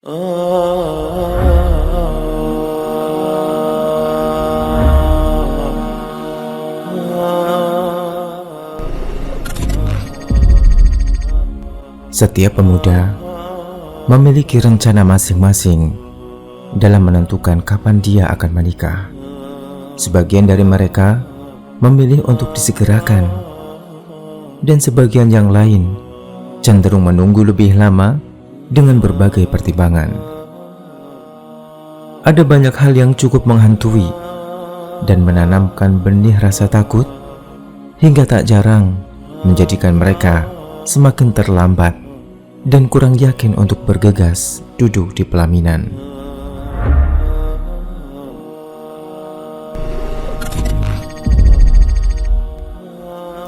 Setiap pemuda memiliki rencana masing-masing dalam menentukan kapan dia akan menikah. Sebagian dari mereka memilih untuk disegerakan, dan sebagian yang lain cenderung menunggu lebih lama dengan berbagai pertimbangan. Ada banyak hal yang cukup menghantui dan menanamkan benih rasa takut, hingga tak jarang menjadikan mereka semakin terlambat dan kurang yakin untuk bergegas duduk di pelaminan.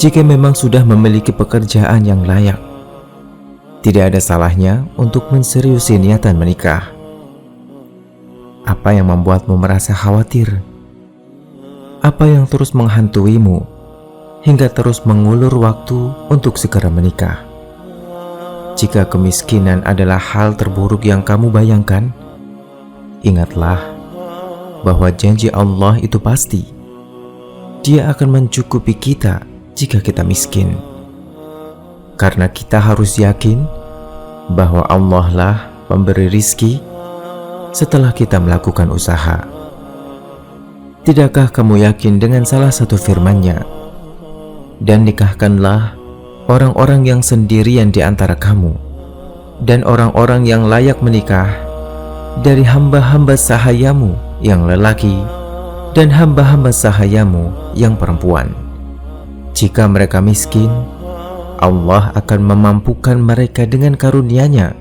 Jika memang sudah memiliki pekerjaan yang layak, tidak ada salahnya untuk menseriusi niatan menikah. Apa yang membuatmu merasa khawatir? Apa yang terus menghantuimu hingga terus mengulur waktu untuk segera menikah? Jika kemiskinan adalah hal terburuk yang kamu bayangkan, ingatlah bahwa janji Allah itu pasti. Dia akan mencukupi kita jika kita miskin. Karena kita harus yakin bahwa Allah lah pemberi rizki setelah kita melakukan usaha. Tidakkah kamu yakin dengan salah satu firman-Nya? Dan nikahkanlah orang-orang yang sendirian di antara kamu dan orang-orang yang layak menikah dari hamba-hamba sahayamu yang lelaki dan hamba-hamba sahayamu yang perempuan. Jika mereka miskin, Allah akan memampukan mereka dengan karunia-Nya,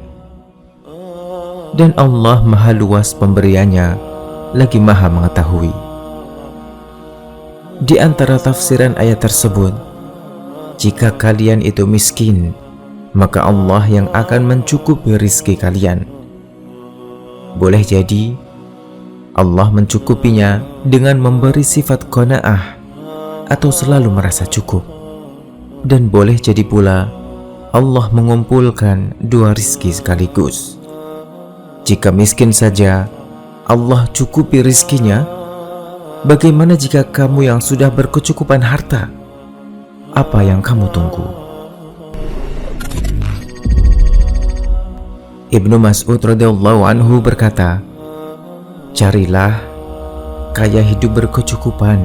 dan Allah maha luas pemberiannya, lagi maha mengetahui. Di antara tafsiran ayat tersebut, jika kalian itu miskin, maka Allah yang akan mencukupi rizki kalian. Boleh jadi Allah mencukupinya dengan memberi sifat qanaah atau selalu merasa cukup. Dan boleh jadi pula Allah mengumpulkan dua rizki sekaligus. Jika miskin saja Allah cukupi rizkinya, bagaimana jika kamu yang sudah berkecukupan harta? Apa yang kamu tunggu? Ibnu Mas'ud radhiyallahu anhu berkata, carilah kaya hidup berkecukupan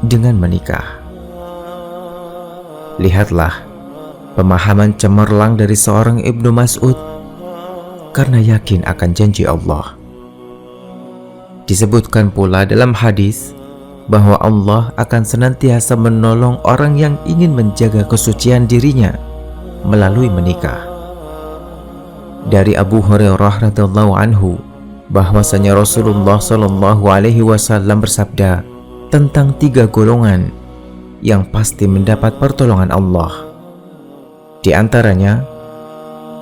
dengan menikah. Lihatlah pemahaman cemerlang dari seorang Ibnu Mas'ud karena yakin akan janji Allah. Disebutkan pula dalam hadis bahwa Allah akan senantiasa menolong orang yang ingin menjaga kesucian dirinya melalui menikah. Dari Abu Hurairah radhiyallahu anhu bahwasanya Rasulullah sallallahu alaihi wasallam bersabda tentang 3 golongan yang pasti mendapat pertolongan Allah. Di antaranya,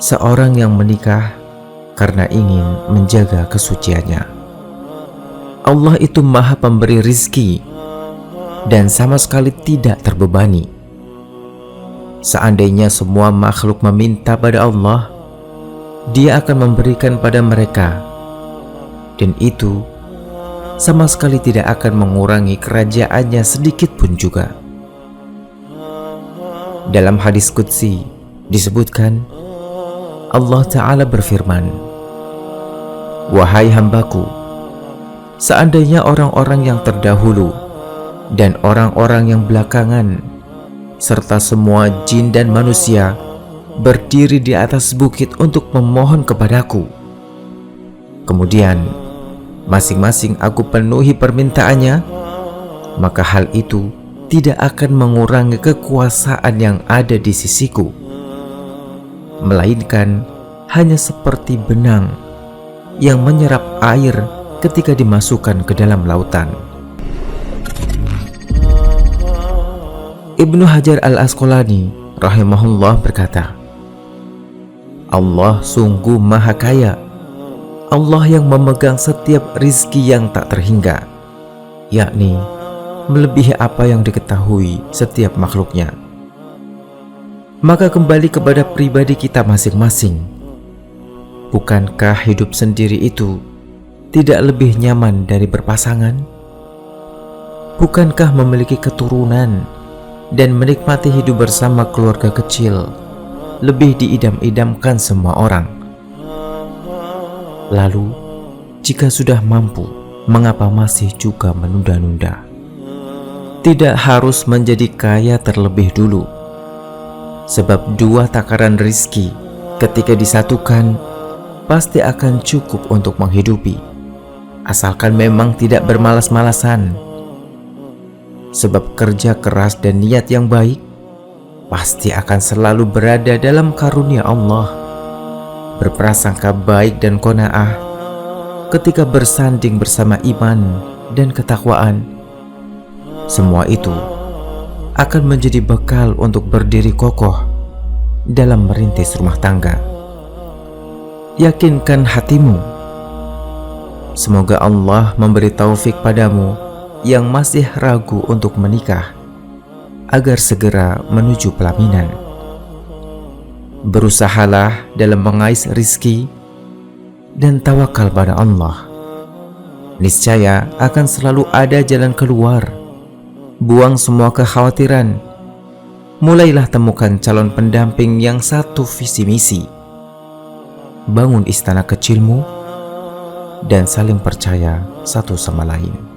seorang yang menikah karena ingin menjaga kesuciannya. Allah itu maha pemberi rizki dan sama sekali tidak terbebani. Seandainya semua makhluk meminta pada Allah, Dia akan memberikan pada mereka, dan itu sama sekali tidak akan mengurangi kerajaannya sedikit pun juga. Dalam hadis qudsi disebutkan, Allah Ta'ala berfirman, wahai hambaku, seandainya orang-orang yang terdahulu dan orang-orang yang belakangan serta semua jin dan manusia berdiri di atas bukit untuk memohon kepadaku, kemudian masing-masing aku penuhi permintaannya, maka hal itu tidak akan mengurangi kekuasaan yang ada di sisiku, melainkan hanya seperti benang yang menyerap air ketika dimasukkan ke dalam lautan. Ibnu Hajar al-Asqalani rahimahullah berkata, Allah sungguh maha kaya. Allah yang memegang setiap rizki yang tak terhingga, yakni melebihi apa yang diketahui setiap makhluknya. Maka kembali kepada pribadi kita masing-masing. Bukankah hidup sendiri itu tidak lebih nyaman dari berpasangan? Bukankah memiliki keturunan dan menikmati hidup bersama keluarga kecil lebih diidam-idamkan semua orang? Lalu, jika sudah mampu, mengapa masih juga menunda-nunda? Tidak harus menjadi kaya terlebih dulu, sebab dua takaran rizki ketika disatukan pasti akan cukup untuk menghidupi, asalkan memang tidak bermalas-malasan. Sebab kerja keras dan niat yang baik pasti akan selalu berada dalam karunia Allah. Berprasangka baik dan qanaah ketika bersanding bersama iman dan ketakwaan, semua itu akan menjadi bekal untuk berdiri kokoh dalam merintis rumah tangga. Yakinkan hatimu. Semoga Allah memberi taufik padamu yang masih ragu untuk menikah, agar segera menuju pelaminan. Berusahalah dalam mengais rizki dan tawakal pada Allah. Niscaya akan selalu ada jalan keluar. Buang semua kekhawatiran. Mulailah temukan calon pendamping yang satu visi misi. Bangun istana kecilmu dan saling percaya satu sama lain.